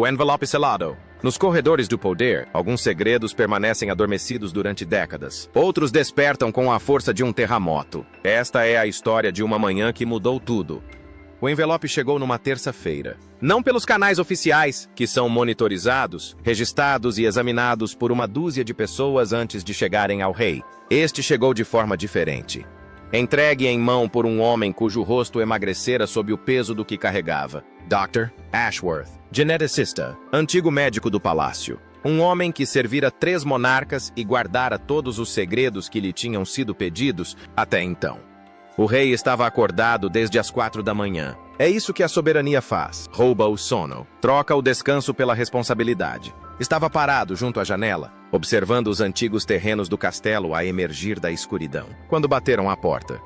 O envelope selado. Nos corredores do poder, alguns segredos permanecem adormecidos durante décadas. Outros despertam com a força de um terremoto. Esta é a história de uma manhã que mudou tudo. O envelope chegou numa terça-feira. Não pelos canais oficiais, que são monitorizados, registrados e examinados por uma dúzia de pessoas antes de chegarem ao rei. Este chegou de forma diferente. Entregue em mão por um homem cujo rosto emagrecera sob o peso do que carregava. Dr. Ashworth, geneticista, antigo médico do palácio. Um homem que servira 3 monarcas e guardara todos os segredos que lhe tinham sido pedidos até então. O rei estava acordado desde as 4 da manhã. É isso que a soberania faz. Rouba o sono. Troca o descanso pela responsabilidade. Estava parado junto à janela, observando os antigos terrenos do castelo a emergir da escuridão, quando bateram à porta.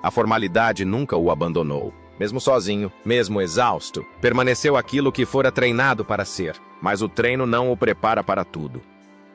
A formalidade nunca o abandonou. Mesmo sozinho, mesmo exausto, permaneceu aquilo que fora treinado para ser, mas o treino não o prepara para tudo.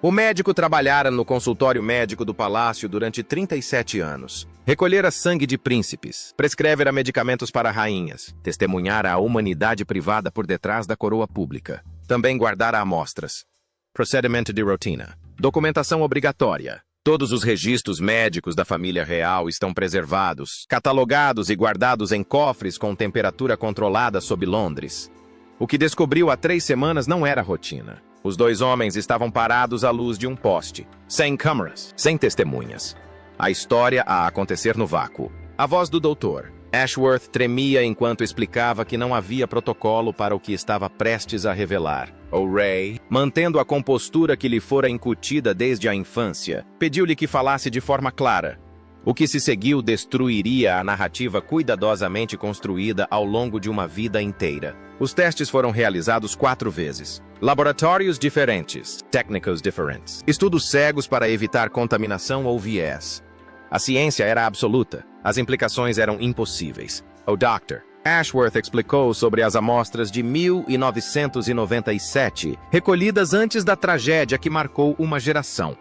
O médico trabalhara no consultório médico do palácio durante 37 anos. Recolhera sangue de príncipes, prescrevera medicamentos para rainhas, testemunhara a humanidade privada por detrás da coroa pública. Também guardara amostras. Procedimento de rotina. Documentação obrigatória. Todos os registros médicos da família real estão preservados, catalogados e guardados em cofres com temperatura controlada sob Londres. O que descobriu há 3 semanas não era rotina. Os 2 homens estavam parados à luz de um poste, sem câmeras, sem testemunhas. A história a acontecer no vácuo. A voz do doutor Ashworth tremia enquanto explicava que não havia protocolo para o que estava prestes a revelar. O rei, mantendo a compostura que lhe fora incutida desde a infância, pediu-lhe que falasse de forma clara. O que se seguiu destruiria a narrativa cuidadosamente construída ao longo de uma vida inteira. Os testes foram realizados 4 vezes. Laboratórios diferentes, técnicas diferentes. Estudos cegos para evitar contaminação ou viés. A ciência era absoluta. As implicações eram impossíveis. O Dr. Ashworth explicou sobre as amostras de 1997, recolhidas antes da tragédia que marcou uma geração.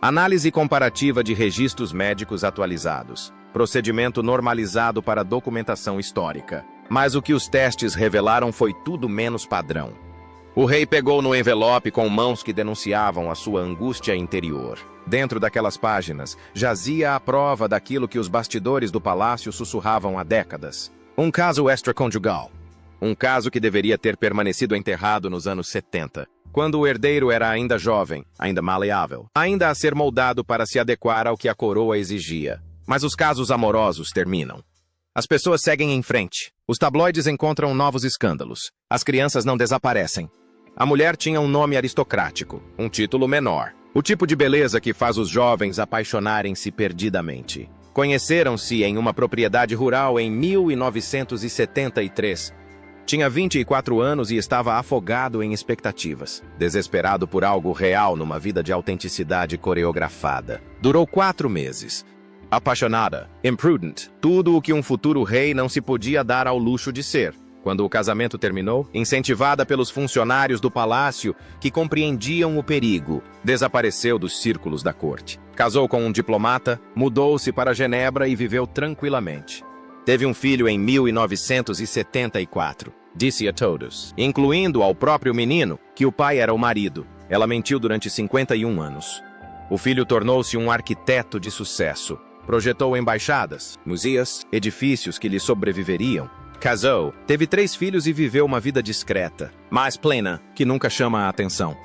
Análise comparativa de registros médicos atualizados. Procedimento normalizado para documentação histórica. Mas o que os testes revelaram foi tudo menos padrão. O rei pegou no envelope com mãos que denunciavam a sua angústia interior. Dentro daquelas páginas, jazia a prova daquilo que os bastidores do palácio sussurravam há décadas. Um caso extraconjugal. Um caso que deveria ter permanecido enterrado nos anos 70, quando o herdeiro era ainda jovem, ainda maleável, ainda a ser moldado para se adequar ao que a coroa exigia. Mas os casos amorosos terminam. As pessoas seguem em frente. Os tabloides encontram novos escândalos. As crianças não desaparecem. A mulher tinha um nome aristocrático, um título menor. O tipo de beleza que faz os jovens apaixonarem-se perdidamente. Conheceram-se em uma propriedade rural em 1973. Tinha 24 anos e estava afogado em expectativas, desesperado por algo real numa vida de autenticidade coreografada. Durou 4 meses. Apaixonada, imprudent, tudo o que um futuro rei não se podia dar ao luxo de ser. Quando o casamento terminou, incentivada pelos funcionários do palácio que compreendiam o perigo, desapareceu dos círculos da corte. Casou com um diplomata, mudou-se para Genebra e viveu tranquilamente. Teve um filho em 1974, disse a todos, incluindo ao próprio menino, que o pai era o marido. Ela mentiu durante 51 anos. O filho tornou-se um arquiteto de sucesso. Projetou embaixadas, museus, edifícios que lhe sobreviveriam. Casou, teve 3 filhos e viveu uma vida discreta, mas plena, que nunca chama a atenção.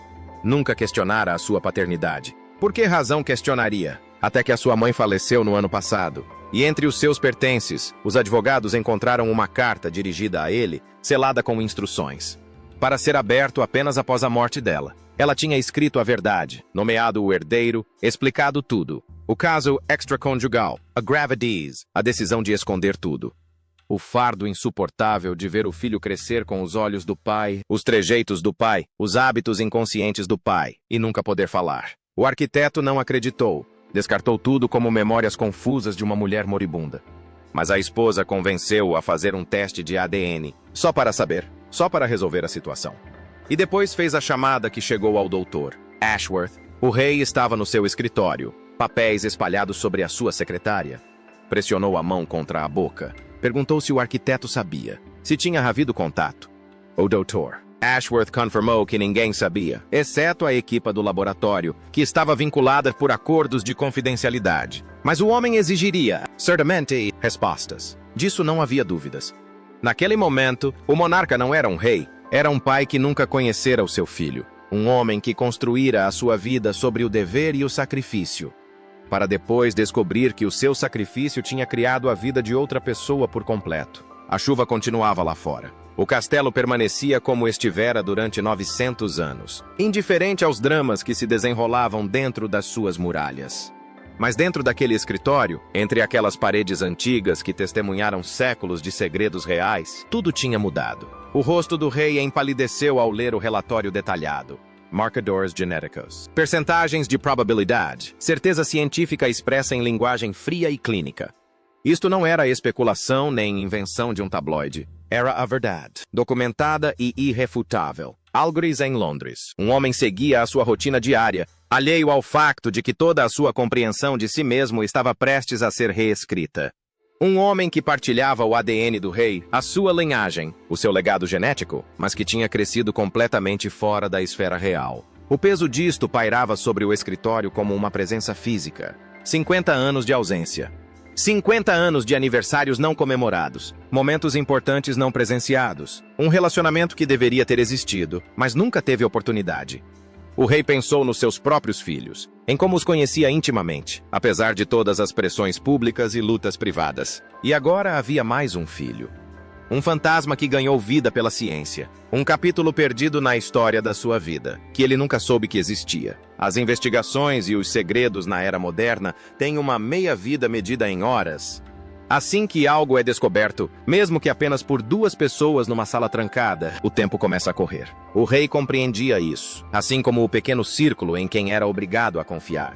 Nunca questionara a sua paternidade. Por que razão questionaria? Até que a sua mãe faleceu no ano passado. E entre os seus pertences, os advogados encontraram uma carta dirigida a ele, selada com instruções. Para ser aberto apenas após a morte dela. Ela tinha escrito a verdade, nomeado o herdeiro, explicado tudo. O caso extraconjugal, a gravidez, a decisão de esconder tudo. O fardo insuportável de ver o filho crescer com os olhos do pai, os trejeitos do pai, os hábitos inconscientes do pai, e nunca poder falar. O arquiteto não acreditou, descartou tudo como memórias confusas de uma mulher moribunda. Mas a esposa convenceu-o a fazer um teste de ADN, só para saber, só para resolver a situação. E depois fez a chamada que chegou ao doutor Ashworth. O rei estava no seu escritório, papéis espalhados sobre a sua secretária. Pressionou a mão contra a boca. Perguntou se o arquiteto sabia, se tinha havido contato. O doutor Ashworth confirmou que ninguém sabia, exceto a equipe do laboratório, que estava vinculada por acordos de confidencialidade. Mas o homem exigiria, certamente, respostas. Disso não havia dúvidas. Naquele momento, o monarca não era um rei, era um pai que nunca conhecera o seu filho. Um homem que construíra a sua vida sobre o dever e o sacrifício, para depois descobrir que o seu sacrifício tinha criado a vida de outra pessoa por completo. A chuva continuava lá fora. O castelo permanecia como estivera durante 900 anos, indiferente aos dramas que se desenrolavam dentro das suas muralhas. Mas dentro daquele escritório, entre aquelas paredes antigas que testemunharam séculos de segredos reais, tudo tinha mudado. O rosto do rei empalideceu ao ler o relatório detalhado. Marcadores genéticos. Percentagens de probabilidade. Certeza científica expressa em linguagem fria e clínica. Isto não era especulação nem invenção de um tabloide. Era a verdade, documentada e irrefutável. Algures em Londres. Um homem seguia a sua rotina diária, alheio ao facto de que toda a sua compreensão de si mesmo estava prestes a ser reescrita. Um homem que partilhava o ADN do rei, a sua linhagem, o seu legado genético, mas que tinha crescido completamente fora da esfera real. O peso disto pairava sobre o escritório como uma presença física. 50 anos de ausência. 50 anos de aniversários não comemorados, momentos importantes não presenciados, um relacionamento que deveria ter existido, mas nunca teve oportunidade. O rei pensou nos seus próprios filhos, em como os conhecia intimamente, apesar de todas as pressões públicas e lutas privadas. E agora havia mais um filho. Um fantasma que ganhou vida pela ciência. Um capítulo perdido na história da sua vida, que ele nunca soube que existia. As investigações e os segredos na era moderna têm uma meia-vida medida em horas. Assim que algo é descoberto, mesmo que apenas por 2 pessoas numa sala trancada, o tempo começa a correr. O rei compreendia isso, assim como o pequeno círculo em quem era obrigado a confiar.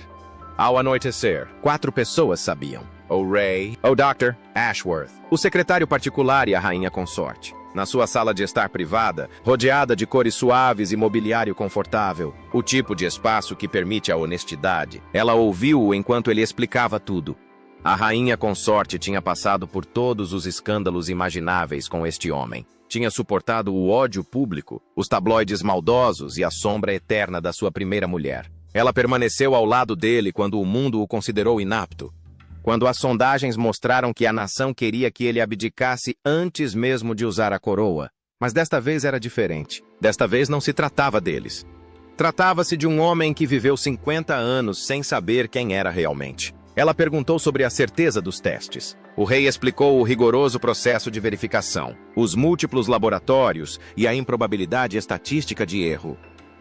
Ao anoitecer, 4 pessoas sabiam. O rei, o Dr. Ashworth, o secretário particular e a rainha consorte. Na sua sala de estar privada, rodeada de cores suaves e mobiliário confortável, o tipo de espaço que permite a honestidade, ela ouviu-o enquanto ele explicava tudo. A rainha consorte tinha passado por todos os escândalos imagináveis com este homem. Tinha suportado o ódio público, os tabloides maldosos e a sombra eterna da sua primeira mulher. Ela permaneceu ao lado dele quando o mundo o considerou inapto. Quando as sondagens mostraram que a nação queria que ele abdicasse antes mesmo de usar a coroa. Mas desta vez era diferente. Desta vez não se tratava deles. Tratava-se de um homem que viveu 50 anos sem saber quem era realmente. Ela perguntou sobre a certeza dos testes. O rei explicou o rigoroso processo de verificação, os múltiplos laboratórios e a improbabilidade estatística de erro.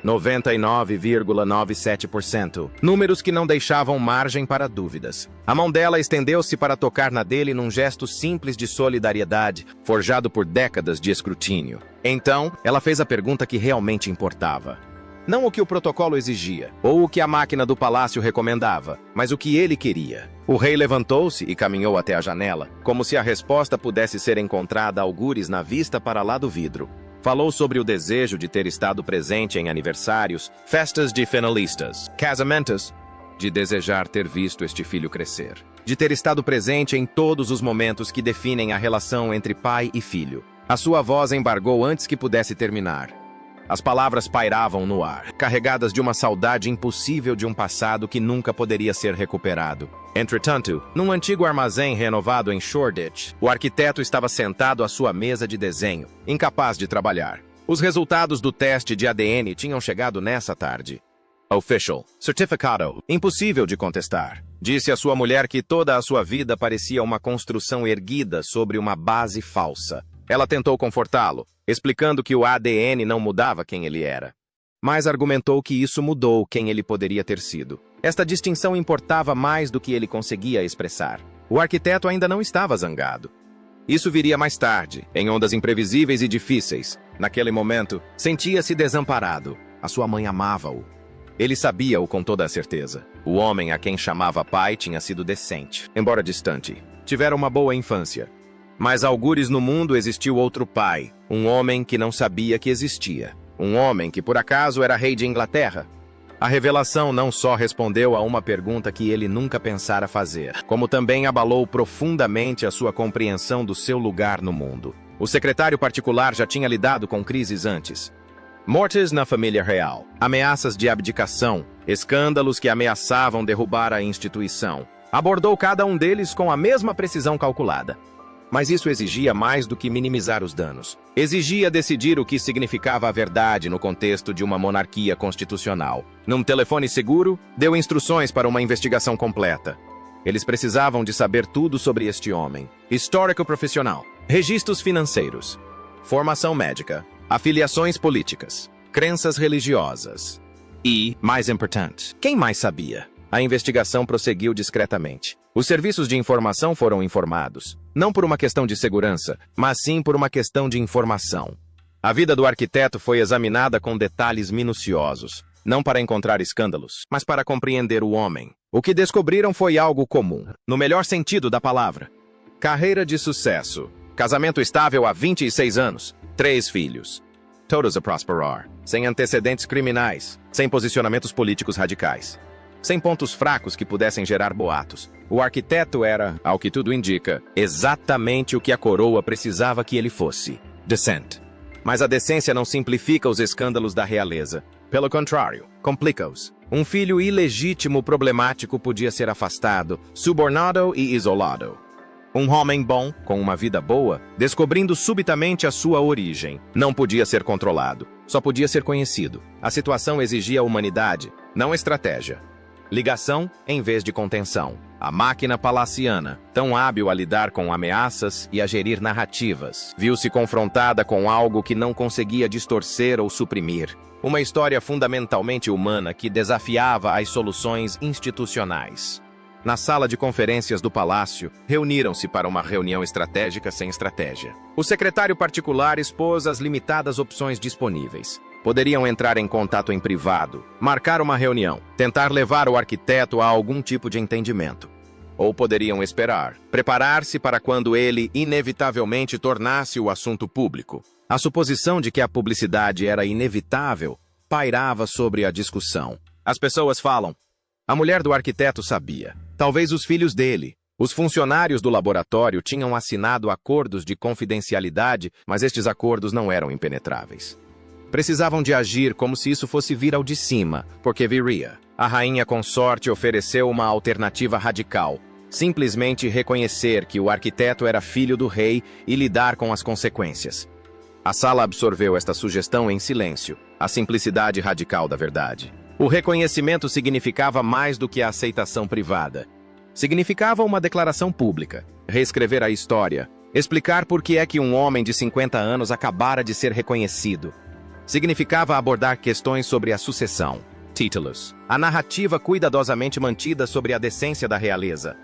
99,97%. Números que não deixavam margem para dúvidas. A mão dela estendeu-se para tocar na dele num gesto simples de solidariedade, forjado por décadas de escrutínio. Então, ela fez a pergunta que realmente importava. Não o que o protocolo exigia, ou o que a máquina do palácio recomendava, mas o que ele queria. O rei levantou-se e caminhou até a janela, como se a resposta pudesse ser encontrada a algures na vista para lá do vidro. Falou sobre o desejo de ter estado presente em aniversários, festas de finalistas, casamentos, de desejar ter visto este filho crescer, de ter estado presente em todos os momentos que definem a relação entre pai e filho. A sua voz embargou antes que pudesse terminar. As palavras pairavam no ar, carregadas de uma saudade impossível de um passado que nunca poderia ser recuperado. Entretanto, num antigo armazém renovado em Shoreditch, o arquiteto estava sentado à sua mesa de desenho, incapaz de trabalhar. Os resultados do teste de ADN tinham chegado nessa tarde. Official. Certificado. Impossível de contestar. Disse à sua mulher que toda a sua vida parecia uma construção erguida sobre uma base falsa. Ela tentou confortá-lo, explicando que o ADN não mudava quem ele era. Mas argumentou que isso mudou quem ele poderia ter sido. Esta distinção importava mais do que ele conseguia expressar. O arquiteto ainda não estava zangado. Isso viria mais tarde, em ondas imprevisíveis e difíceis. Naquele momento, sentia-se desamparado. A sua mãe amava-o. Ele sabia-o com toda a certeza. O homem a quem chamava pai tinha sido decente, embora distante. Tivera uma boa infância. Mas algures no mundo existiu outro pai, um homem que não sabia que existia. Um homem que por acaso era rei de Inglaterra. A revelação não só respondeu a uma pergunta que ele nunca pensara fazer, como também abalou profundamente a sua compreensão do seu lugar no mundo. O secretário particular já tinha lidado com crises antes. Mortes na família real, ameaças de abdicação, escândalos que ameaçavam derrubar a instituição. Abordou cada um deles com a mesma precisão calculada. Mas isso exigia mais do que minimizar os danos. Exigia decidir o que significava a verdade no contexto de uma monarquia constitucional. Num telefone seguro, deu instruções para uma investigação completa. Eles precisavam de saber tudo sobre este homem. Histórico profissional, registros financeiros, formação médica, afiliações políticas, crenças religiosas. E, mais importante, quem mais sabia? A investigação prosseguiu discretamente. Os serviços de informação foram informados, não por uma questão de segurança, mas sim por uma questão de informação. A vida do arquiteto foi examinada com detalhes minuciosos, não para encontrar escândalos, mas para compreender o homem. O que descobriram foi algo comum, no melhor sentido da palavra. Carreira de sucesso, casamento estável há 26 anos, 3 filhos. Todos a prosperar, sem antecedentes criminais, sem posicionamentos políticos radicais. Sem pontos fracos que pudessem gerar boatos. O arquiteto era, ao que tudo indica, exatamente o que a coroa precisava que ele fosse. Decent. Mas a decência não simplifica os escândalos da realeza. Pelo contrário, complica-os. Um filho ilegítimo problemático podia ser afastado, subornado e isolado. Um homem bom, com uma vida boa, descobrindo subitamente a sua origem, não podia ser controlado, só podia ser conhecido. A situação exigia humanidade, não estratégia. Ligação em vez de contenção. A máquina palaciana, tão hábil a lidar com ameaças e a gerir narrativas, viu-se confrontada com algo que não conseguia distorcer ou suprimir. Uma história fundamentalmente humana que desafiava as soluções institucionais. Na sala de conferências do palácio, reuniram-se para uma reunião estratégica sem estratégia. O secretário particular expôs as limitadas opções disponíveis. Poderiam entrar em contato em privado, marcar uma reunião, tentar levar o arquiteto a algum tipo de entendimento. Ou poderiam esperar, preparar-se para quando ele inevitavelmente tornasse o assunto público. A suposição de que a publicidade era inevitável pairava sobre a discussão. As pessoas falam. A mulher do arquiteto sabia. Talvez os filhos dele. Os funcionários do laboratório tinham assinado acordos de confidencialidade, mas estes acordos não eram impenetráveis. Precisavam de agir como se isso fosse vir ao de cima, porque viria. A rainha consorte ofereceu uma alternativa radical. Simplesmente reconhecer que o arquiteto era filho do rei e lidar com as consequências. A sala absorveu esta sugestão em silêncio, a simplicidade radical da verdade. O reconhecimento significava mais do que a aceitação privada. Significava uma declaração pública, reescrever a história, explicar por que é que um homem de 50 anos acabara de ser reconhecido. Significava abordar questões sobre a sucessão, títulos, a narrativa cuidadosamente mantida sobre a decência da realeza.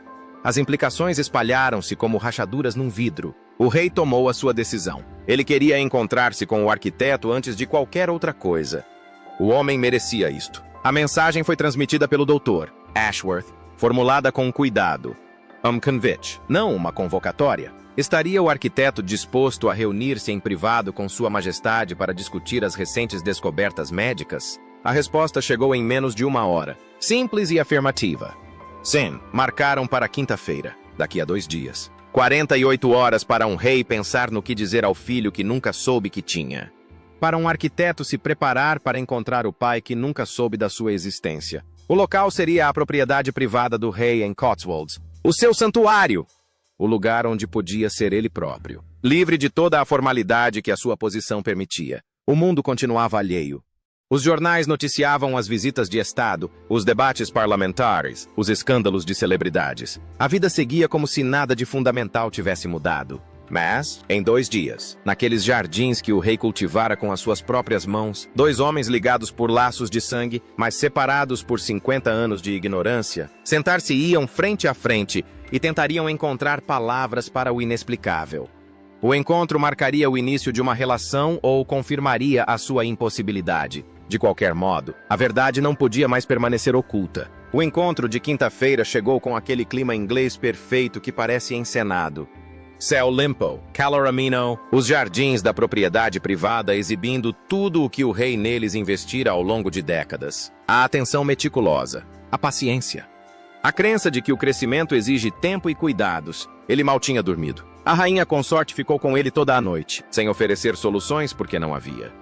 As implicações espalharam-se como rachaduras num vidro. O rei tomou a sua decisão. Ele queria encontrar-se com o arquiteto antes de qualquer outra coisa. O homem merecia isto. A mensagem foi transmitida pelo doutor Ashworth, formulada com cuidado. Convite, não uma convocatória. Estaria o arquiteto disposto a reunir-se em privado com Sua Majestade para discutir as recentes descobertas médicas? A resposta chegou em menos de 1 hora. Simples e afirmativa. Sim, marcaram para quinta-feira, daqui a 2 dias. 48 horas para um rei pensar no que dizer ao filho que nunca soube que tinha. Para um arquiteto se preparar para encontrar o pai que nunca soube da sua existência. O local seria a propriedade privada do rei em Cotswolds. O seu santuário! O lugar onde podia ser ele próprio. Livre de toda a formalidade que a sua posição permitia. O mundo continuava alheio. Os jornais noticiavam as visitas de Estado, os debates parlamentares, os escândalos de celebridades. A vida seguia como se nada de fundamental tivesse mudado. Mas, em 2 dias, naqueles jardins que o rei cultivara com as suas próprias mãos, 2 homens ligados por laços de sangue, mas separados por 50 anos de ignorância, sentar-se-iam frente a frente e tentariam encontrar palavras para o inexplicável. O encontro marcaria o início de uma relação ou confirmaria a sua impossibilidade. De qualquer modo, a verdade não podia mais permanecer oculta. O encontro de quinta-feira chegou com aquele clima inglês perfeito que parece encenado. Céu limpo, calor ameno, os jardins da propriedade privada exibindo tudo o que o rei neles investira ao longo de décadas. A atenção meticulosa, a paciência. A crença de que o crescimento exige tempo e cuidados. Ele mal tinha dormido. A rainha consorte ficou com ele toda a noite, sem oferecer soluções porque não havia.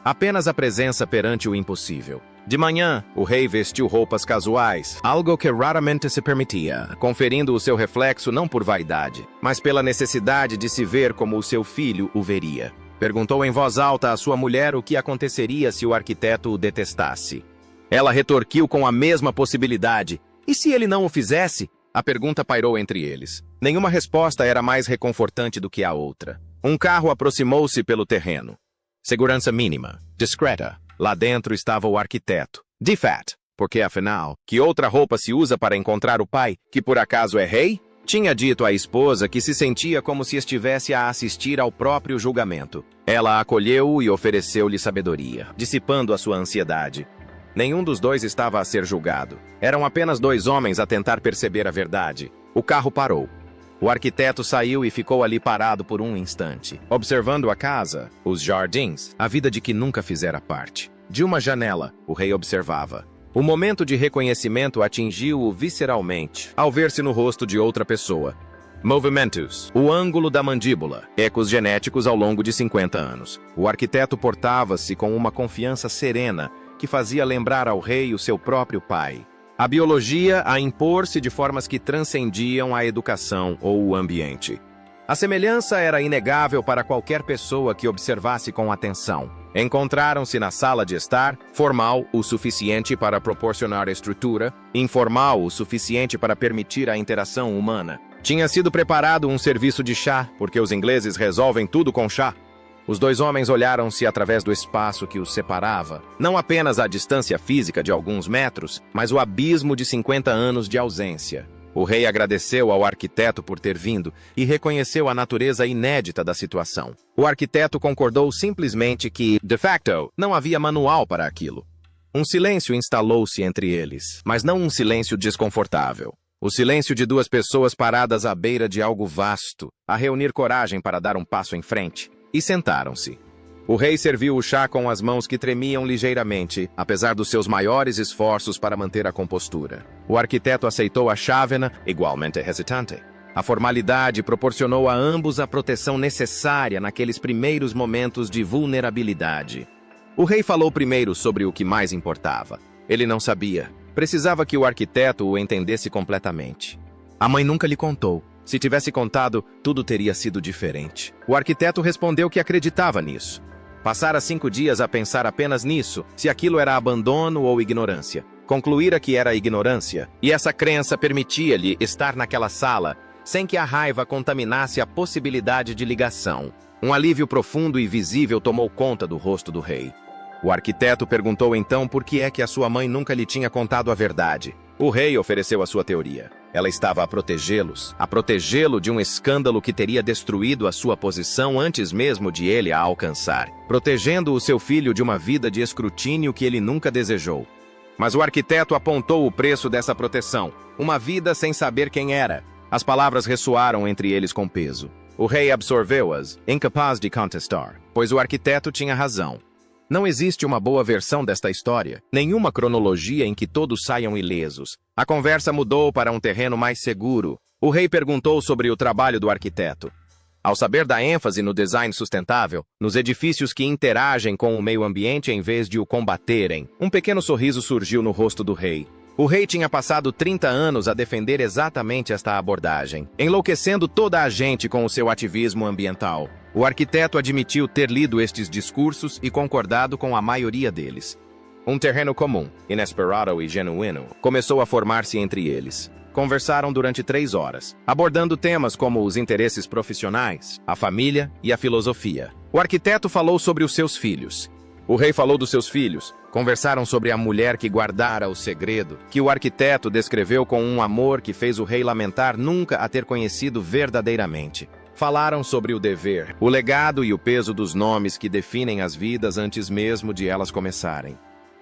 apenas a presença perante o impossível. De manhã, o rei vestiu roupas casuais, algo que raramente se permitia, conferindo o seu reflexo não por vaidade, mas pela necessidade de se ver como o seu filho o veria. Perguntou em voz alta à sua mulher o que aconteceria se o arquiteto o detestasse. Ela retorquiu com a mesma possibilidade. E se ele não o fizesse? A pergunta pairou entre eles. Nenhuma resposta era mais reconfortante do que a outra. Um carro aproximou-se pelo terreno. Segurança mínima, discreta. Lá dentro estava o arquiteto. De fato, porque afinal, que outra roupa se usa para encontrar o pai, que por acaso é rei? Tinha dito à esposa que se sentia como se estivesse a assistir ao próprio julgamento. Ela acolheu-o e ofereceu-lhe sabedoria, dissipando a sua ansiedade. Nenhum dos dois estava a ser julgado. Eram apenas dois homens a tentar perceber a verdade. O carro parou. O arquiteto saiu e ficou ali parado por um instante, observando a casa, os jardins, a vida de que nunca fizera parte. De uma janela, o rei observava. O momento de reconhecimento atingiu-o visceralmente, ao ver-se no rosto de outra pessoa. Movimentos, o ângulo da mandíbula, ecos genéticos ao longo de 50 anos. O arquiteto portava-se com uma confiança serena, que fazia lembrar ao rei o seu próprio pai. A biologia a impor-se de formas que transcendiam a educação ou o ambiente. A semelhança era inegável para qualquer pessoa que observasse com atenção. Encontraram-se na sala de estar, formal o suficiente para proporcionar estrutura, informal o suficiente para permitir a interação humana. Tinha sido preparado um serviço de chá, porque os ingleses resolvem tudo com chá. Os dois homens olharam-se através do espaço que os separava, não apenas a distância física de alguns metros, mas o abismo de 50 anos de ausência. O rei agradeceu ao arquiteto por ter vindo e reconheceu a natureza inédita da situação. O arquiteto concordou simplesmente que, de facto, não havia manual para aquilo. Um silêncio instalou-se entre eles, mas não um silêncio desconfortável. O silêncio de duas pessoas paradas à beira de algo vasto, a reunir coragem para dar um passo em frente. E sentaram-se. O rei serviu o chá com as mãos que tremiam ligeiramente, apesar dos seus maiores esforços para manter a compostura. O arquiteto aceitou a chávena, igualmente hesitante. A formalidade proporcionou a ambos a proteção necessária naqueles primeiros momentos de vulnerabilidade. O rei falou primeiro sobre o que mais importava. Ele não sabia. Precisava que o arquiteto o entendesse completamente. A mãe nunca lhe contou. Se tivesse contado, tudo teria sido diferente. O arquiteto respondeu que acreditava nisso. Passara 5 dias a pensar apenas nisso, se aquilo era abandono ou ignorância. Concluíra que era ignorância, e essa crença permitia-lhe estar naquela sala, sem que a raiva contaminasse a possibilidade de ligação. Um alívio profundo e visível tomou conta do rosto do rei. O arquiteto perguntou então por que é que a sua mãe nunca lhe tinha contado a verdade. O rei ofereceu a sua teoria. Ela estava a protegê-lo de um escândalo que teria destruído a sua posição antes mesmo de ele a alcançar, protegendo o seu filho de uma vida de escrutínio que ele nunca desejou. Mas o arquiteto apontou o preço dessa proteção, uma vida sem saber quem era. As palavras ressoaram entre eles com peso. O rei absorveu-as, incapaz de contestar, pois o arquiteto tinha razão. Não existe uma boa versão desta história, nenhuma cronologia em que todos saiam ilesos. A conversa mudou para um terreno mais seguro. O rei perguntou sobre o trabalho do arquiteto. Ao saber da ênfase no design sustentável, nos edifícios que interagem com o meio ambiente em vez de o combaterem, um pequeno sorriso surgiu no rosto do rei. O rei tinha passado 30 anos a defender exatamente esta abordagem, enlouquecendo toda a gente com o seu ativismo ambiental. O arquiteto admitiu ter lido estes discursos e concordado com a maioria deles. Um terreno comum, inesperado e genuíno, começou a formar-se entre eles. Conversaram durante 3 horas, abordando temas como os interesses profissionais, a família e a filosofia. O arquiteto falou sobre os seus filhos. O rei falou dos seus filhos. Conversaram sobre a mulher que guardara o segredo, que o arquiteto descreveu com um amor que fez o rei lamentar nunca a ter conhecido verdadeiramente. Falaram sobre o dever, o legado e o peso dos nomes que definem as vidas antes mesmo de elas começarem.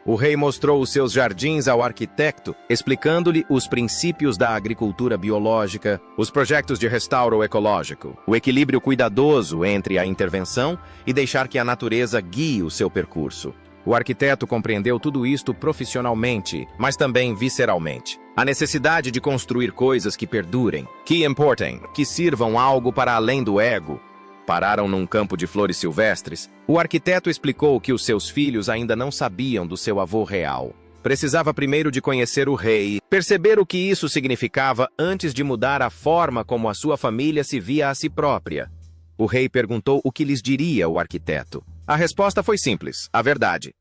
O rei mostrou os seus jardins ao arquiteto, explicando-lhe os princípios da agricultura biológica, os projetos de restauro ecológico, o equilíbrio cuidadoso entre a intervenção e deixar que a natureza guie o seu percurso. O arquiteto compreendeu tudo isto profissionalmente, mas também visceralmente. A necessidade de construir coisas que perdurem, que importem, que sirvam algo para além do ego. Pararam num campo de flores silvestres. O arquiteto explicou que os seus filhos ainda não sabiam do seu avô real. Precisava primeiro de conhecer o rei, perceber o que isso significava antes de mudar a forma como a sua família se via a si própria. O rei perguntou o que lhes diria o arquiteto. A resposta foi simples, a verdade.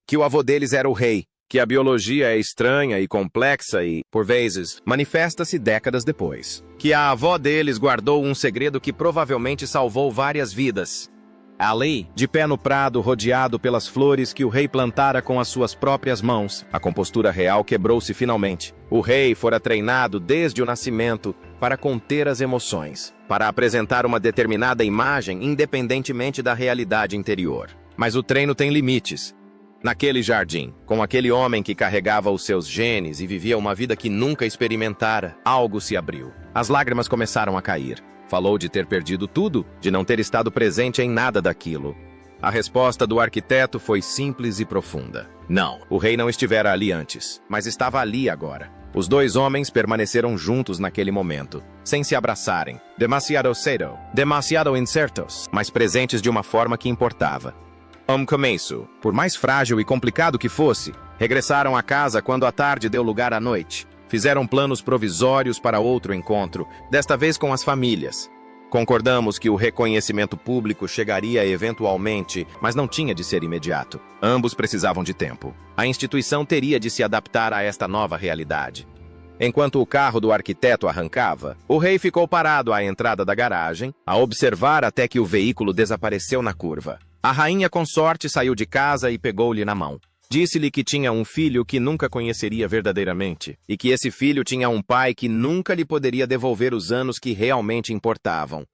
Que o avô deles era o rei, que a biologia é estranha e complexa e, por vezes, manifesta-se décadas depois. Que a avó deles guardou um segredo que provavelmente salvou várias vidas. Ali, de pé no prado, rodeado pelas flores que o rei plantara com as suas próprias mãos, a compostura real quebrou-se finalmente. O rei fora treinado desde o nascimento para conter as emoções, para apresentar uma determinada imagem independentemente da realidade interior. Mas o treino tem limites. Naquele jardim, com aquele homem que carregava os seus genes e vivia uma vida que nunca experimentara, algo se abriu. As lágrimas começaram a cair. Falou de ter perdido tudo, de não ter estado presente em nada daquilo. A resposta do arquiteto foi simples e profunda. Não, o rei não estivera ali antes, mas estava ali agora. Os dois homens permaneceram juntos naquele momento, sem se abraçarem. Demasiado cedo, demasiado incertos, mas presentes de uma forma que importava. Começo, por mais frágil e complicado que fosse, regressaram a casa quando a tarde deu lugar à noite. Fizeram planos provisórios para outro encontro, desta vez com as famílias. Concordamos que o reconhecimento público chegaria eventualmente, mas não tinha de ser imediato. Ambos precisavam de tempo. A instituição teria de se adaptar a esta nova realidade. Enquanto o carro do arquiteto arrancava, o rei ficou parado à entrada da garagem, a observar até que o veículo desapareceu na curva. A rainha consorte saiu de casa e pegou-lhe na mão. Disse-lhe que tinha um filho que nunca conheceria verdadeiramente, e que esse filho tinha um pai que nunca lhe poderia devolver os anos que realmente importavam.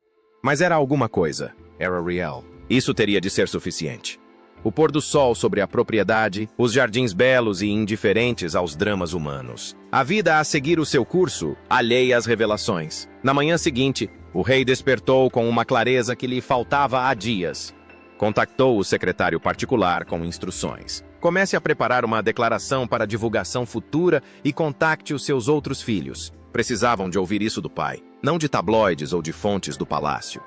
Mas era alguma coisa. Era real. Isso teria de ser suficiente. O pôr do sol sobre a propriedade, os jardins belos e indiferentes aos dramas humanos. A vida a seguir o seu curso, alheia às revelações. Na manhã seguinte, o rei despertou com uma clareza que lhe faltava há dias. Contactou o secretário particular com instruções. Comece a preparar uma declaração para divulgação futura e contacte os seus outros filhos. Precisavam de ouvir isso do pai, não de tabloides ou de fontes do palácio.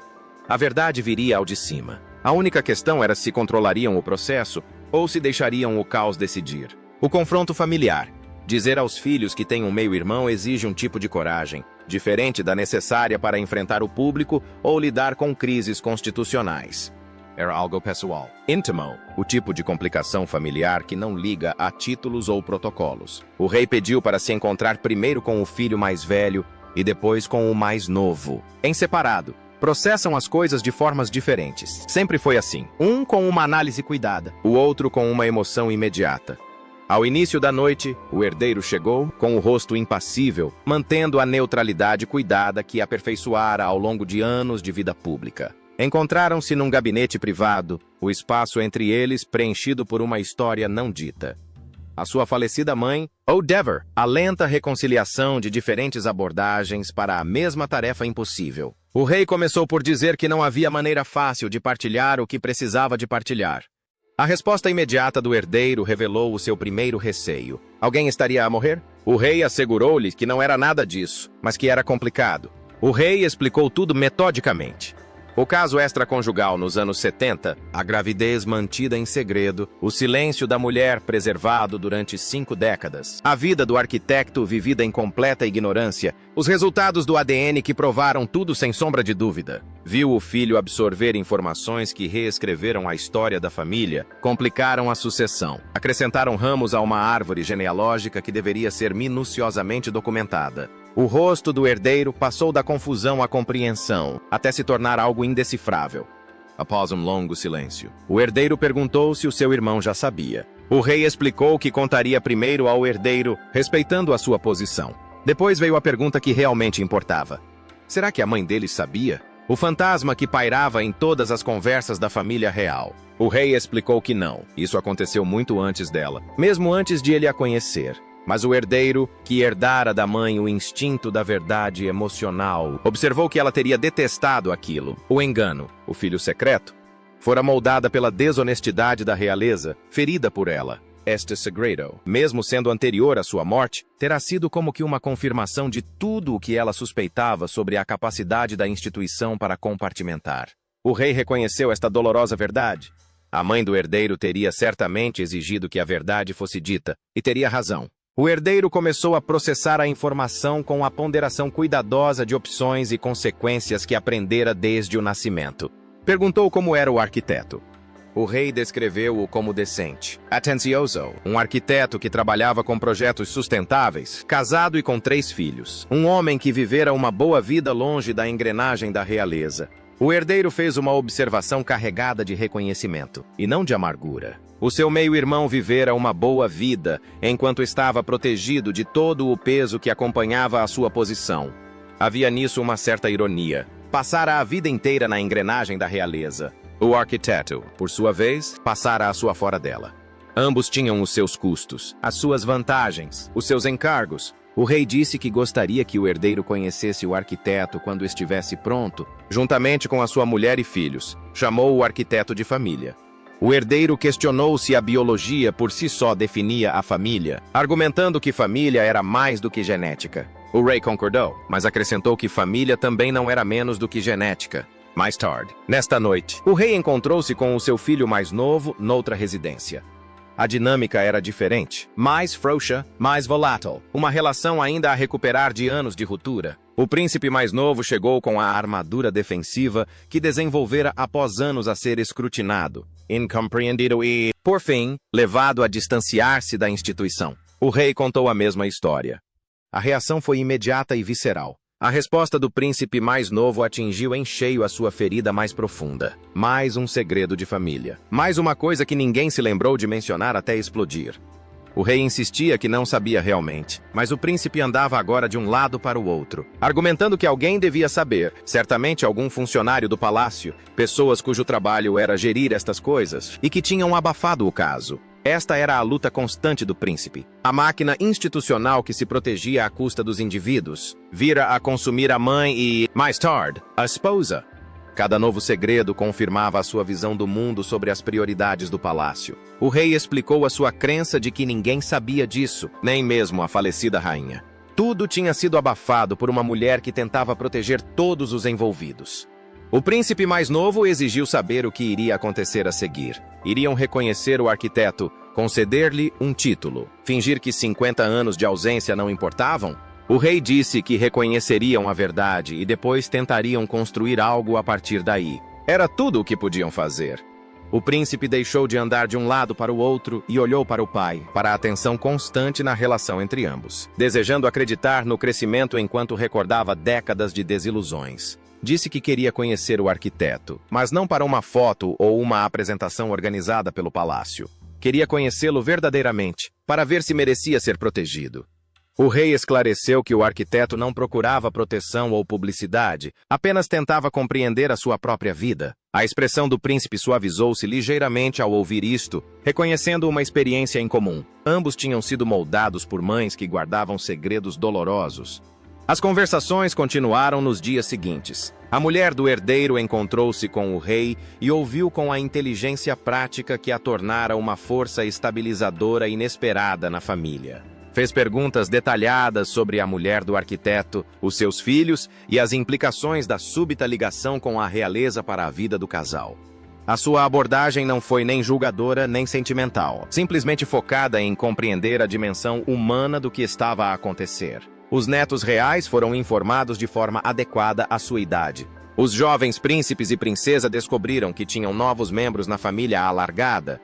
A verdade viria ao de cima. A única questão era se controlariam o processo ou se deixariam o caos decidir. O confronto familiar. Dizer aos filhos que têm um meio-irmão exige um tipo de coragem, diferente da necessária para enfrentar o público ou lidar com crises constitucionais. Era algo pessoal. Íntimo, o tipo de complicação familiar que não liga a títulos ou protocolos. O rei pediu para se encontrar primeiro com o filho mais velho e depois com o mais novo. Em separado, processam as coisas de formas diferentes. Sempre foi assim. Um com uma análise cuidada, o outro com uma emoção imediata. Ao início da noite, o herdeiro chegou, com o rosto impassível, mantendo a neutralidade cuidada que aperfeiçoara ao longo de anos de vida pública. Encontraram-se num gabinete privado, o espaço entre eles preenchido por uma história não dita. A sua falecida mãe, Dever, a lenta reconciliação de diferentes abordagens para a mesma tarefa impossível. O rei começou por dizer que não havia maneira fácil de partilhar o que precisava de partilhar. A resposta imediata do herdeiro revelou o seu primeiro receio. Alguém estaria a morrer? O rei assegurou-lhe que não era nada disso, mas que era complicado. O rei explicou tudo metodicamente. O caso extraconjugal nos anos 70, a gravidez mantida em segredo, o silêncio da mulher preservado durante 5 décadas, a vida do arquiteto vivida em completa ignorância, os resultados do ADN que provaram tudo sem sombra de dúvida. Viu o filho absorver informações que reescreveram a história da família, complicaram a sucessão, acrescentaram ramos a uma árvore genealógica que deveria ser minuciosamente documentada. O rosto do herdeiro passou da confusão à compreensão, até se tornar algo indecifrável. Após um longo silêncio, o herdeiro perguntou se o seu irmão já sabia. O rei explicou que contaria primeiro ao herdeiro, respeitando a sua posição. Depois veio a pergunta que realmente importava. Será que a mãe deles sabia? O fantasma que pairava em todas as conversas da família real. O rei explicou que não. Isso aconteceu muito antes dela, mesmo antes de ele a conhecer. Mas o herdeiro, que herdara da mãe o instinto da verdade emocional, observou que ela teria detestado aquilo. O engano, o filho secreto, fora moldada pela desonestidade da realeza, ferida por ela. Este segredo, mesmo sendo anterior à sua morte, terá sido como que uma confirmação de tudo o que ela suspeitava sobre a capacidade da instituição para compartimentar. O rei reconheceu esta dolorosa verdade. A mãe do herdeiro teria certamente exigido que a verdade fosse dita, e teria razão. O herdeiro começou a processar a informação com a ponderação cuidadosa de opções e consequências que aprendera desde o nascimento. Perguntou como era o arquiteto. O rei descreveu-o como decente, atencioso, um arquiteto que trabalhava com projetos sustentáveis, casado e com 3 filhos. Um homem que vivera uma boa vida longe da engrenagem da realeza. O herdeiro fez uma observação carregada de reconhecimento, e não de amargura. O seu meio-irmão vivera uma boa vida, enquanto estava protegido de todo o peso que acompanhava a sua posição. Havia nisso uma certa ironia. Passara a vida inteira na engrenagem da realeza. O arquiteto, por sua vez, passara a sua fora dela. Ambos tinham os seus custos, as suas vantagens, os seus encargos. O rei disse que gostaria que o herdeiro conhecesse o arquiteto quando estivesse pronto, juntamente com a sua mulher e filhos. Chamou o arquiteto de família. O herdeiro questionou se a biologia por si só definia a família, argumentando que família era mais do que genética. O rei concordou, mas acrescentou que família também não era menos do que genética. Mais tarde, nesta noite, o rei encontrou-se com o seu filho mais novo noutra residência. A dinâmica era diferente, mais frouxa, mais volátil, uma relação ainda a recuperar de anos de ruptura. O príncipe mais novo chegou com a armadura defensiva que desenvolvera após anos a ser escrutinado, incompreendido e, por fim, levado a distanciar-se da instituição. O rei contou a mesma história. A reação foi imediata e visceral. A resposta do príncipe mais novo atingiu em cheio a sua ferida mais profunda. Mais um segredo de família. Mais uma coisa que ninguém se lembrou de mencionar até explodir. O rei insistia que não sabia realmente, mas o príncipe andava agora de um lado para o outro, argumentando que alguém devia saber, certamente algum funcionário do palácio, pessoas cujo trabalho era gerir estas coisas, e que tinham abafado o caso. Esta era a luta constante do príncipe. A máquina institucional que se protegia à custa dos indivíduos vira a consumir a mãe e, mais tarde, a esposa. Cada novo segredo confirmava a sua visão do mundo sobre as prioridades do palácio. O rei explicou a sua crença de que ninguém sabia disso, nem mesmo a falecida rainha. Tudo tinha sido abafado por uma mulher que tentava proteger todos os envolvidos. O príncipe mais novo exigiu saber o que iria acontecer a seguir. Iriam reconhecer o arquiteto, conceder-lhe um título, fingir que 50 anos de ausência não importavam? O rei disse que reconheceriam a verdade e depois tentariam construir algo a partir daí. Era tudo o que podiam fazer. O príncipe deixou de andar de um lado para o outro e olhou para o pai, para a atenção constante na relação entre ambos, desejando acreditar no crescimento enquanto recordava décadas de desilusões. Disse que queria conhecer o arquiteto, mas não para uma foto ou uma apresentação organizada pelo palácio. Queria conhecê-lo verdadeiramente, para ver se merecia ser protegido. O rei esclareceu que o arquiteto não procurava proteção ou publicidade, apenas tentava compreender a sua própria vida. A expressão do príncipe suavizou-se ligeiramente ao ouvir isto, reconhecendo uma experiência em comum. Ambos tinham sido moldados por mães que guardavam segredos dolorosos. As conversações continuaram nos dias seguintes. A mulher do herdeiro encontrou-se com o rei e ouviu com a inteligência prática que a tornara uma força estabilizadora inesperada na família. Fez perguntas detalhadas sobre a mulher do arquiteto, os seus filhos e as implicações da súbita ligação com a realeza para a vida do casal. A sua abordagem não foi nem julgadora nem sentimental, simplesmente focada em compreender a dimensão humana do que estava a acontecer. Os netos reais foram informados de forma adequada à sua idade. Os jovens príncipes e princesa descobriram que tinham novos membros na família alargada.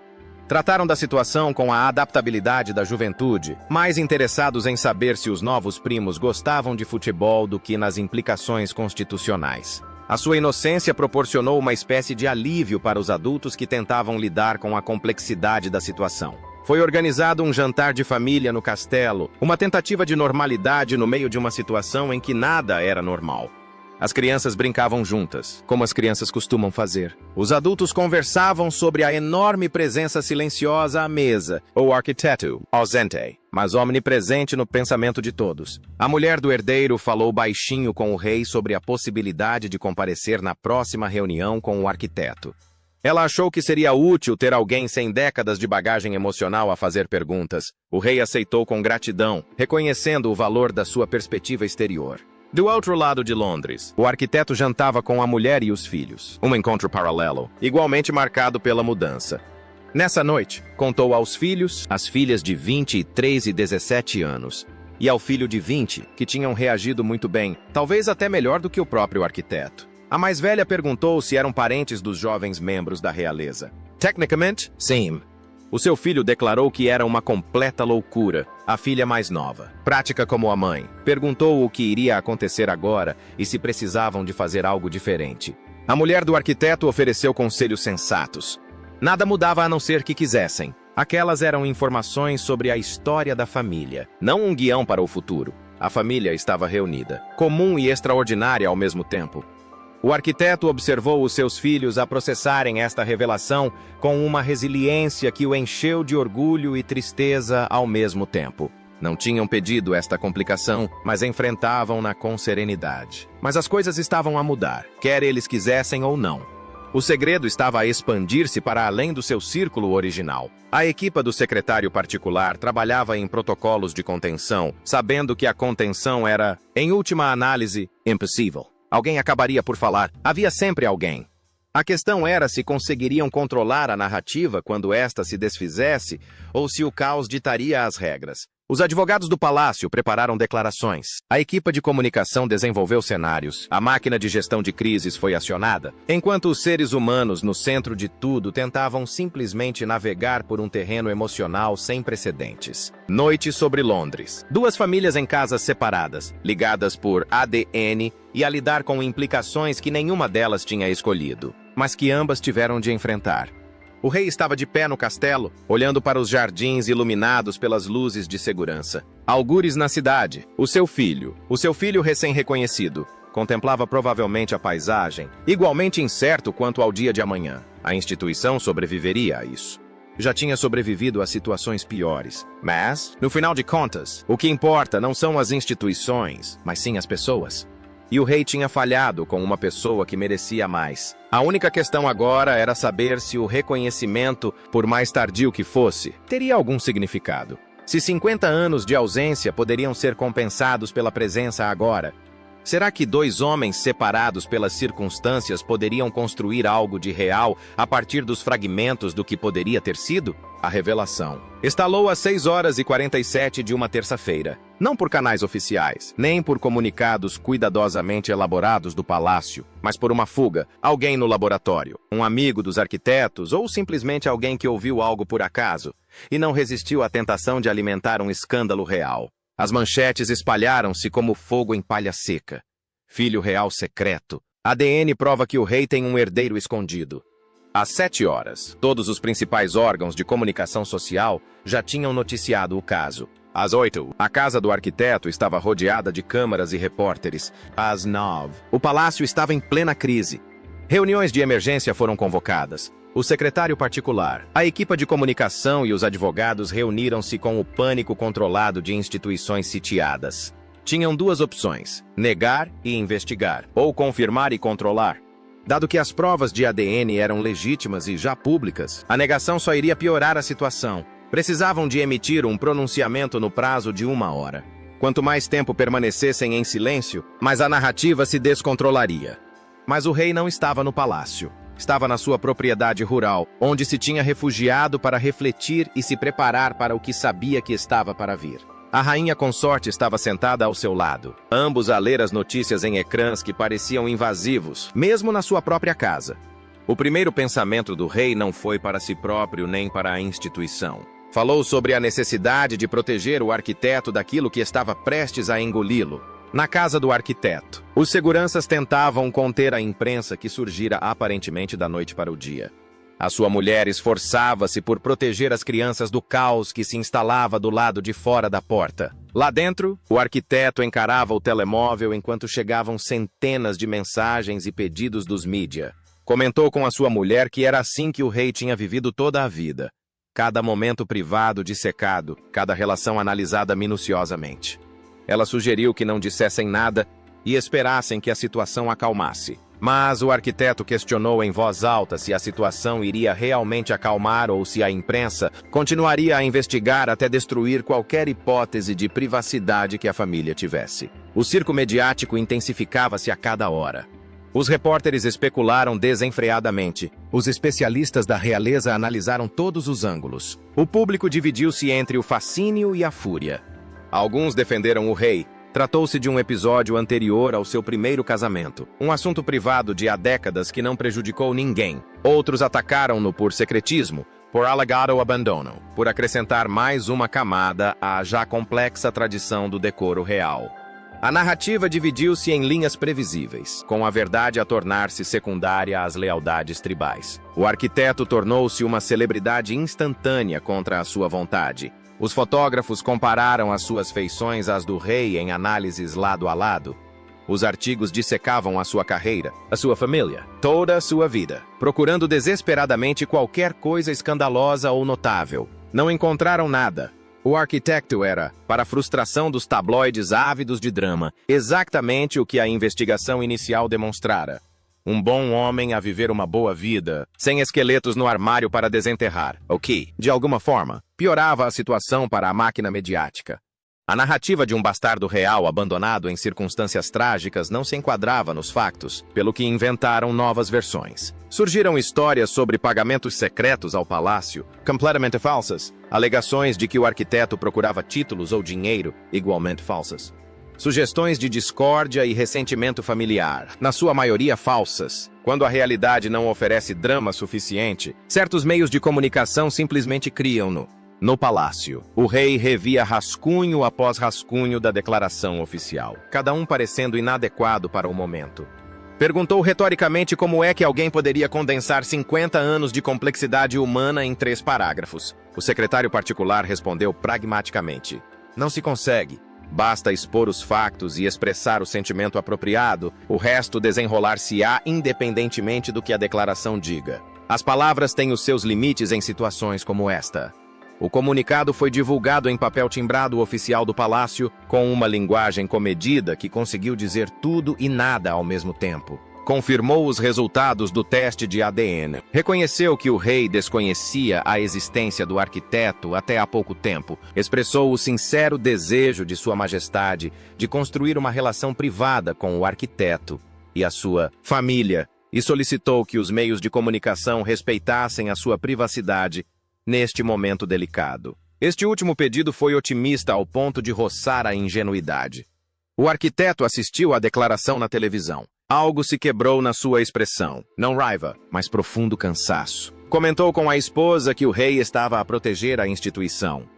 Trataram da situação com a adaptabilidade da juventude, mais interessados em saber se os novos primos gostavam de futebol do que nas implicações constitucionais. A sua inocência proporcionou uma espécie de alívio para os adultos que tentavam lidar com a complexidade da situação. Foi organizado um jantar de família no castelo, uma tentativa de normalidade no meio de uma situação em que nada era normal. As crianças brincavam juntas, como as crianças costumam fazer. Os adultos conversavam sobre a enorme presença silenciosa à mesa, o arquiteto, ausente, mas omnipresente no pensamento de todos. A mulher do herdeiro falou baixinho com o rei sobre a possibilidade de comparecer na próxima reunião com o arquiteto. Ela achou que seria útil ter alguém sem décadas de bagagem emocional a fazer perguntas. O rei aceitou com gratidão, reconhecendo o valor da sua perspectiva exterior. Do outro lado de Londres, o arquiteto jantava com a mulher e os filhos. Um encontro paralelo, igualmente marcado pela mudança. Nessa noite, contou aos filhos, às filhas de 23 e 17 anos, e ao filho de 20, que tinham reagido muito bem, talvez até melhor do que o próprio arquiteto. A mais velha perguntou se eram parentes dos jovens membros da realeza. Tecnicamente, sim. O seu filho declarou que era uma completa loucura. A filha mais nova, prática como a mãe, perguntou o que iria acontecer agora e se precisavam de fazer algo diferente. A mulher do arquiteto ofereceu conselhos sensatos. Nada mudava a não ser que quisessem. Aquelas eram informações sobre a história da família, não um guião para o futuro. A família estava reunida, comum e extraordinária ao mesmo tempo. O arquiteto observou os seus filhos a processarem esta revelação com uma resiliência que o encheu de orgulho e tristeza ao mesmo tempo. Não tinham pedido esta complicação, mas enfrentavam-na com serenidade. Mas as coisas estavam a mudar, quer eles quisessem ou não. O segredo estava a expandir-se para além do seu círculo original. A equipa do secretário particular trabalhava em protocolos de contenção, sabendo que a contenção era, em última análise, impossível. Alguém acabaria por falar. Havia sempre alguém. A questão era se conseguiriam controlar a narrativa quando esta se desfizesse ou se o caos ditaria as regras. Os advogados do palácio prepararam declarações. A equipe de comunicação desenvolveu cenários. A máquina de gestão de crises foi acionada, enquanto os seres humanos no centro de tudo tentavam simplesmente navegar por um terreno emocional sem precedentes. Noite sobre Londres. Duas famílias em casas separadas, ligadas por ADN e a lidar com implicações que nenhuma delas tinha escolhido, mas que ambas tiveram de enfrentar. O rei estava de pé no castelo, olhando para os jardins iluminados pelas luzes de segurança. Algures na cidade. O seu filho recém-reconhecido, contemplava provavelmente a paisagem, igualmente incerto quanto ao dia de amanhã. A instituição sobreviveria a isso. Já tinha sobrevivido a situações piores. Mas, no final de contas, o que importa não são as instituições, mas sim as pessoas. E o rei tinha falhado com uma pessoa que merecia mais. A única questão agora era saber se o reconhecimento, por mais tardio que fosse, teria algum significado. Se 50 anos de ausência poderiam ser compensados pela presença agora. Será que dois homens separados pelas circunstâncias poderiam construir algo de real a partir dos fragmentos do que poderia ter sido? A revelação estalou às 6h47 de uma terça-feira. Não por canais oficiais, nem por comunicados cuidadosamente elaborados do palácio, mas por uma fuga, alguém no laboratório, um amigo dos arquitetos ou simplesmente alguém que ouviu algo por acaso e não resistiu à tentação de alimentar um escândalo real. As manchetes espalharam-se como fogo em palha seca. Filho real secreto. ADN prova que o rei tem um herdeiro escondido. Às 7h, todos os principais órgãos de comunicação social já tinham noticiado o caso. Às 8h, a casa do arquiteto estava rodeada de câmaras e repórteres. Às 9h, o palácio estava em plena crise. Reuniões de emergência foram convocadas. O secretário particular, a equipe de comunicação e os advogados reuniram-se com o pânico controlado de instituições sitiadas. Tinham duas opções: negar e investigar, ou confirmar e controlar. Dado que as provas de ADN eram legítimas e já públicas, a negação só iria piorar a situação. Precisavam de emitir um pronunciamento no prazo de 1 hora. Quanto mais tempo permanecessem em silêncio, mais a narrativa se descontrolaria. Mas o rei não estava no palácio. Estava na sua propriedade rural, onde se tinha refugiado para refletir e se preparar para o que sabia que estava para vir. A rainha consorte estava sentada ao seu lado, ambos a ler as notícias em ecrãs que pareciam invasivos, mesmo na sua própria casa. O primeiro pensamento do rei não foi para si próprio nem para a instituição. Falou sobre a necessidade de proteger o arquiteto daquilo que estava prestes a engoli-lo. Na casa do arquiteto, os seguranças tentavam conter a imprensa que surgira aparentemente da noite para o dia. A sua mulher esforçava-se por proteger as crianças do caos que se instalava do lado de fora da porta. Lá dentro, o arquiteto encarava o telemóvel enquanto chegavam centenas de mensagens e pedidos dos mídia. Comentou com a sua mulher que era assim que o rei tinha vivido toda a vida. Cada momento privado dissecado, cada relação analisada minuciosamente. Ela sugeriu que não dissessem nada e esperassem que a situação acalmasse. Mas o arquiteto questionou em voz alta se a situação iria realmente acalmar ou se a imprensa continuaria a investigar até destruir qualquer hipótese de privacidade que a família tivesse. O circo mediático intensificava-se a cada hora. Os repórteres especularam desenfreadamente. Os especialistas da realeza analisaram todos os ângulos. O público dividiu-se entre o fascínio e a fúria. Alguns defenderam o rei. Tratou-se de um episódio anterior ao seu primeiro casamento, um assunto privado de há décadas que não prejudicou ninguém. Outros atacaram-no por secretismo, por alegado abandono, por acrescentar mais uma camada à já complexa tradição do decoro real. A narrativa dividiu-se em linhas previsíveis, com a verdade a tornar-se secundária às lealdades tribais. O arquiteto tornou-se uma celebridade instantânea contra a sua vontade. Os fotógrafos compararam as suas feições às do rei em análises lado a lado. Os artigos dissecavam a sua carreira, a sua família, toda a sua vida, procurando desesperadamente qualquer coisa escandalosa ou notável. Não encontraram nada. O arquiteto era, para a frustração dos tabloides ávidos de drama, exatamente o que a investigação inicial demonstrara. Um bom homem a viver uma boa vida, sem esqueletos no armário para desenterrar, o que, de alguma forma, piorava a situação para a máquina mediática. A narrativa de um bastardo real abandonado em circunstâncias trágicas não se enquadrava nos factos, pelo que inventaram novas versões. Surgiram histórias sobre pagamentos secretos ao palácio, completamente falsas, alegações de que o arquiteto procurava títulos ou dinheiro, igualmente falsas. Sugestões de discórdia e ressentimento familiar, na sua maioria falsas. Quando a realidade não oferece drama suficiente, certos meios de comunicação simplesmente criam-no. No palácio, o rei revia rascunho após rascunho da declaração oficial, cada um parecendo inadequado para o momento. Perguntou retoricamente como é que alguém poderia condensar 50 anos de complexidade humana em 3 parágrafos. O secretário particular respondeu pragmaticamente: não se consegue. Basta expor os factos e expressar o sentimento apropriado, o resto desenrolar-se-á independentemente do que a declaração diga. As palavras têm os seus limites em situações como esta. O comunicado foi divulgado em papel timbrado oficial do palácio, com uma linguagem comedida que conseguiu dizer tudo e nada ao mesmo tempo. Confirmou os resultados do teste de ADN. Reconheceu que o rei desconhecia a existência do arquiteto até há pouco tempo. Expressou o sincero desejo de Sua Majestade de construir uma relação privada com o arquiteto e a sua família, e solicitou que os meios de comunicação respeitassem a sua privacidade neste momento delicado. Este último pedido foi otimista ao ponto de roçar a ingenuidade. O arquiteto assistiu à declaração na televisão. Algo se quebrou na sua expressão. Não raiva, mas profundo cansaço. Comentou com a esposa que o rei estava a proteger a instituição.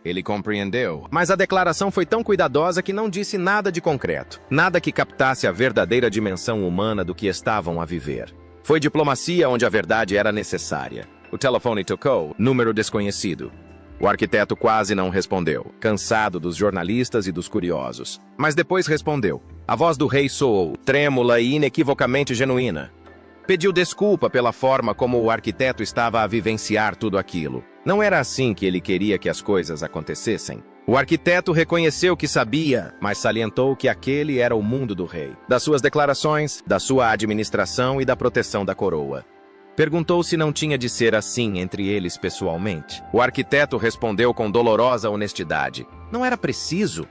Ele compreendeu, mas a declaração foi tão cuidadosa que não disse nada de concreto. Nada que captasse a verdadeira dimensão humana do que estavam a viver. Foi diplomacia onde a verdade era necessária. O telefone tocou, número desconhecido. O arquiteto quase não respondeu, cansado dos jornalistas e dos curiosos. Mas depois respondeu. A voz do rei soou, trêmula e inequivocamente genuína. Pediu desculpa pela forma como o arquiteto estava a vivenciar tudo aquilo. Não era assim que ele queria que as coisas acontecessem. O arquiteto reconheceu que sabia, mas salientou que aquele era o mundo do rei, das suas declarações, da sua administração e da proteção da coroa. Perguntou se não tinha de ser assim entre eles pessoalmente. O arquiteto respondeu com dolorosa honestidade. Não era preciso.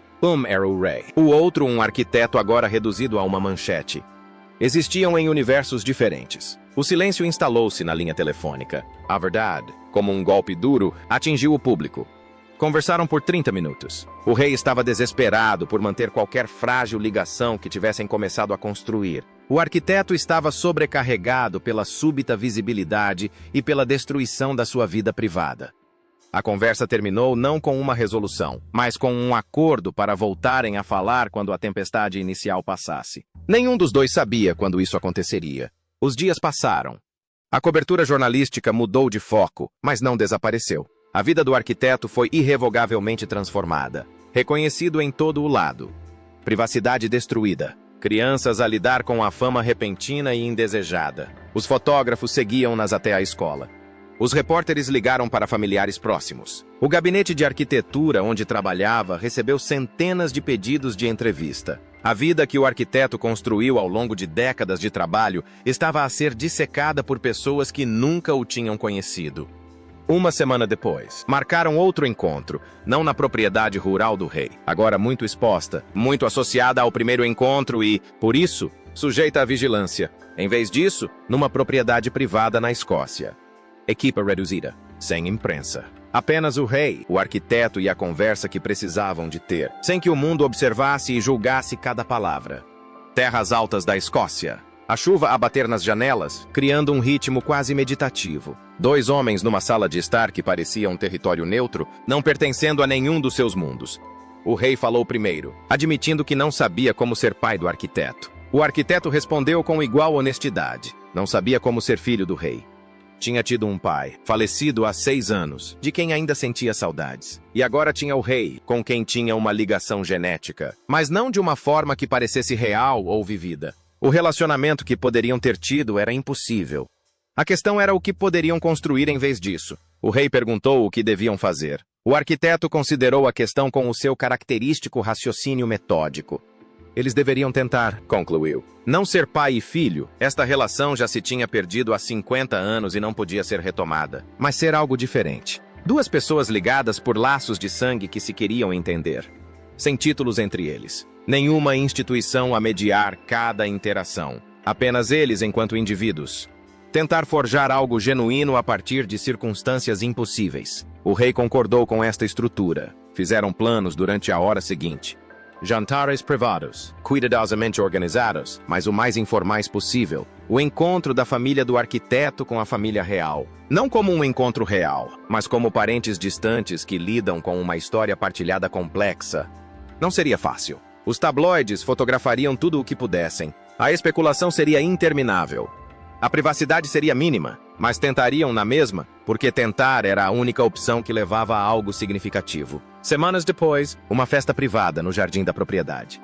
Era o rei. O outro um arquiteto agora reduzido a uma manchete. Existiam em universos diferentes. O silêncio instalou-se na linha telefônica. A verdade, como um golpe duro, atingiu o público. Conversaram por 30 minutos. O rei estava desesperado por manter qualquer frágil ligação que tivessem começado a construir. O arquiteto estava sobrecarregado pela súbita visibilidade e pela destruição da sua vida privada. A conversa terminou não com uma resolução, mas com um acordo para voltarem a falar quando a tempestade inicial passasse. Nenhum dos dois sabia quando isso aconteceria. Os dias passaram. A cobertura jornalística mudou de foco, mas não desapareceu. A vida do arquiteto foi irrevogavelmente transformada, reconhecido em todo o lado. Privacidade destruída. Crianças a lidar com a fama repentina e indesejada. Os fotógrafos seguiam-nas até a escola. Os repórteres ligaram para familiares próximos. O gabinete de arquitetura onde trabalhava recebeu centenas de pedidos de entrevista. A vida que o arquiteto construiu ao longo de décadas de trabalho estava a ser dissecada por pessoas que nunca o tinham conhecido. Uma semana depois, marcaram outro encontro, não na propriedade rural do rei, agora muito exposta, muito associada ao primeiro encontro e, por isso, sujeita à vigilância. Em vez disso, numa propriedade privada na Escócia. Equipa reduzida, sem imprensa. Apenas o rei, o arquiteto e a conversa que precisavam de ter, sem que o mundo observasse e julgasse cada palavra. Terras altas da Escócia. A chuva a bater nas janelas, criando um ritmo quase meditativo. 2 homens numa sala de estar que parecia um território neutro, não pertencendo a nenhum dos seus mundos. O rei falou primeiro, admitindo que não sabia como ser pai do arquiteto. O arquiteto respondeu com igual honestidade. Não sabia como ser filho do rei. Tinha tido um pai, falecido há 6 anos, de quem ainda sentia saudades. E agora tinha o rei, com quem tinha uma ligação genética, mas não de uma forma que parecesse real ou vivida. O relacionamento que poderiam ter tido era impossível. A questão era o que poderiam construir em vez disso. O rei perguntou o que deviam fazer. O arquiteto considerou a questão com o seu característico raciocínio metódico. Eles deveriam tentar, concluiu. Não ser pai e filho, esta relação já se tinha perdido há 50 anos e não podia ser retomada. Mas ser algo diferente. 2 pessoas ligadas por laços de sangue que se queriam entender. Sem títulos entre eles. Nenhuma instituição a mediar cada interação. Apenas eles enquanto indivíduos. Tentar forjar algo genuíno a partir de circunstâncias impossíveis. O rei concordou com esta estrutura. Fizeram planos durante a hora seguinte. Jantares privados, cuidadosamente organizados, mas o mais informais possível. O encontro da família do arquiteto com a família real. Não como um encontro real, mas como parentes distantes que lidam com uma história partilhada complexa. Não seria fácil. Os tabloides fotografariam tudo o que pudessem. A especulação seria interminável. A privacidade seria mínima, mas tentariam na mesma, porque tentar era a única opção que levava a algo significativo. Semanas depois, uma festa privada no jardim da propriedade.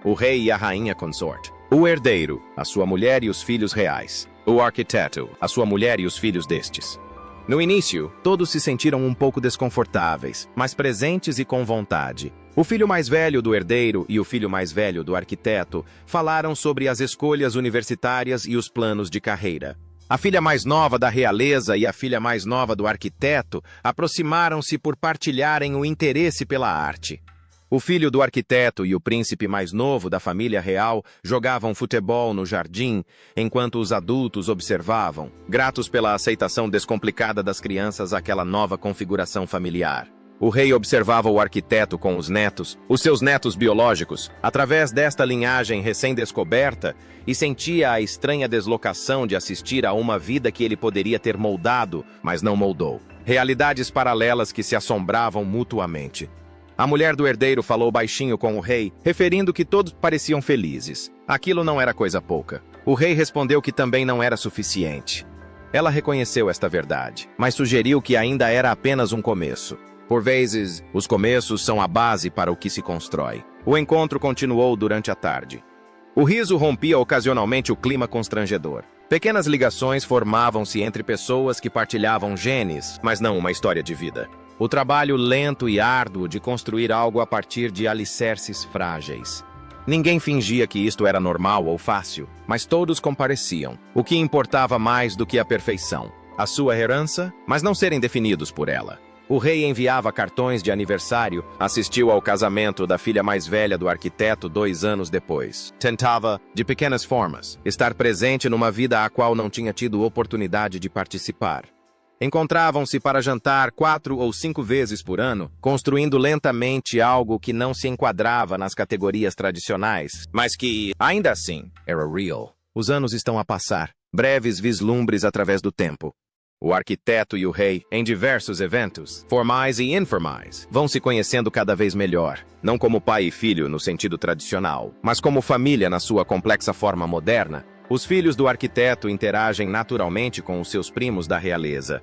O rei e a rainha consorte. O herdeiro, a sua mulher e os filhos reais. O arquiteto, a sua mulher e os filhos destes. No início, todos se sentiram um pouco desconfortáveis, mas presentes e com vontade. O filho mais velho do herdeiro e o filho mais velho do arquiteto falaram sobre as escolhas universitárias e os planos de carreira. A filha mais nova da realeza e a filha mais nova do arquiteto aproximaram-se por partilharem o interesse pela arte. O filho do arquiteto e o príncipe mais novo da família real jogavam futebol no jardim, enquanto os adultos observavam, gratos pela aceitação descomplicada das crianças àquela nova configuração familiar. O rei observava o arquiteto com os netos, os seus netos biológicos, através desta linhagem recém-descoberta, e sentia a estranha deslocação de assistir a uma vida que ele poderia ter moldado, mas não moldou. Realidades paralelas que se assombravam mutuamente. A mulher do herdeiro falou baixinho com o rei, referindo que todos pareciam felizes. Aquilo não era coisa pouca. O rei respondeu que também não era suficiente. Ela reconheceu esta verdade, mas sugeriu que ainda era apenas um começo. Por vezes, os começos são a base para o que se constrói. O encontro continuou durante a tarde. O riso rompia ocasionalmente o clima constrangedor. Pequenas ligações formavam-se entre pessoas que partilhavam genes, mas não uma história de vida. O trabalho lento e árduo de construir algo a partir de alicerces frágeis. Ninguém fingia que isto era normal ou fácil, mas todos compareciam. O que importava mais do que a perfeição? A sua herança, mas não serem definidos por ela. O rei enviava cartões de aniversário, assistiu ao casamento da filha mais velha do arquiteto 2 anos depois. Tentava, de pequenas formas, estar presente numa vida a qual não tinha tido oportunidade de participar. Encontravam-se para jantar 4 ou 5 vezes por ano, construindo lentamente algo que não se enquadrava nas categorias tradicionais, mas que, ainda assim, era real. Os anos estão a passar, breves vislumbres através do tempo. O arquiteto e o rei, em diversos eventos, formais e informais, vão se conhecendo cada vez melhor, não como pai e filho no sentido tradicional, mas como família na sua complexa forma moderna. Os filhos do arquiteto interagem naturalmente com os seus primos da realeza.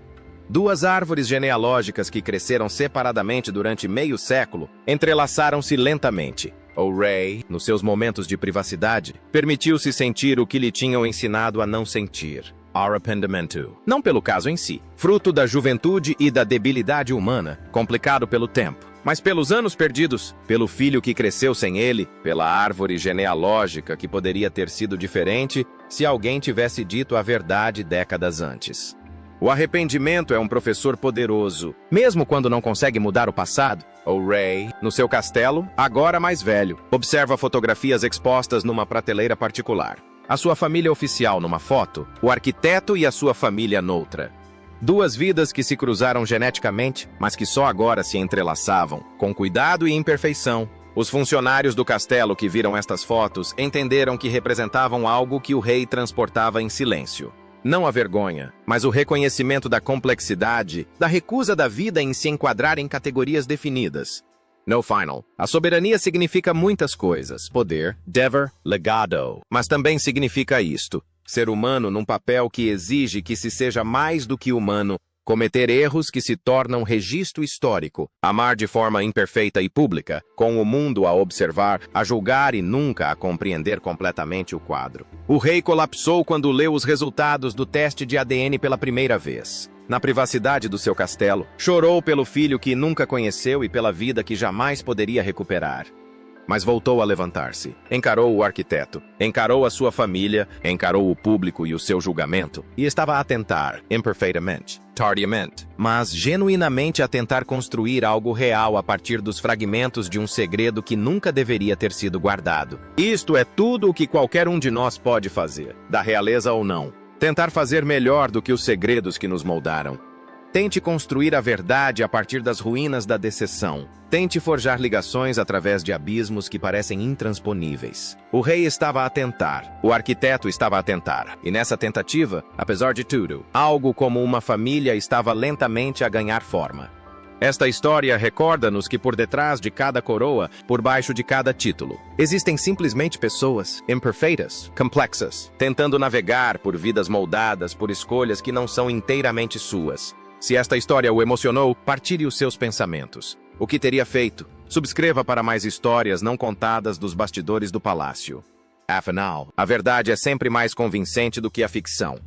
2 árvores genealógicas que cresceram separadamente durante meio século entrelaçaram-se lentamente. O rei, nos seus momentos de privacidade, permitiu-se sentir o que lhe tinham ensinado a não sentir. Arrependimento. Não pelo caso em si, fruto da juventude e da debilidade humana, complicado pelo tempo, Mas pelos anos perdidos, pelo filho que cresceu sem ele, pela árvore genealógica que poderia ter sido diferente se alguém tivesse dito a verdade décadas antes. O arrependimento é um professor poderoso, mesmo quando não consegue mudar o passado. O Ray, no seu castelo, agora mais velho, observa fotografias expostas numa prateleira particular. A sua família oficial numa foto, o arquiteto e a sua família noutra. Duas vidas que se cruzaram geneticamente, mas que só agora se entrelaçavam, com cuidado e imperfeição. Os funcionários do castelo que viram estas fotos entenderam que representavam algo que o rei transportava em silêncio. Não a vergonha, mas o reconhecimento da complexidade, da recusa da vida em se enquadrar em categorias definidas. No final, a soberania significa muitas coisas. Poder, dever, legado. Mas também significa isto: ser humano num papel que exige que se seja mais do que humano, cometer erros que se tornam registro histórico, amar de forma imperfeita e pública, com o mundo a observar, a julgar e nunca a compreender completamente o quadro. O rei colapsou quando leu os resultados do teste de ADN pela primeira vez. Na privacidade do seu castelo, chorou pelo filho que nunca conheceu e pela vida que jamais poderia recuperar. Mas voltou a levantar-se. Encarou o arquiteto, encarou a sua família, encarou o público e o seu julgamento, e estava a tentar, imperfeitamente, tardiamente, mas genuinamente a tentar construir algo real a partir dos fragmentos de um segredo que nunca deveria ter sido guardado. Isto é tudo o que qualquer um de nós pode fazer, da realeza ou não. Tentar fazer melhor do que os segredos que nos moldaram. Tente construir a verdade a partir das ruínas da decepção. Tente forjar ligações através de abismos que parecem intransponíveis. O rei estava a tentar, o arquiteto estava a tentar, e nessa tentativa, apesar de tudo, algo como uma família estava lentamente a ganhar forma. Esta história recorda-nos que por detrás de cada coroa, por baixo de cada título, existem simplesmente pessoas imperfeitas, complexas, tentando navegar por vidas moldadas por escolhas que não são inteiramente suas. Se esta história o emocionou, partilhe os seus pensamentos. O que teria feito? Subscreva para mais histórias não contadas dos bastidores do palácio. Afinal, a verdade é sempre mais convincente do que a ficção.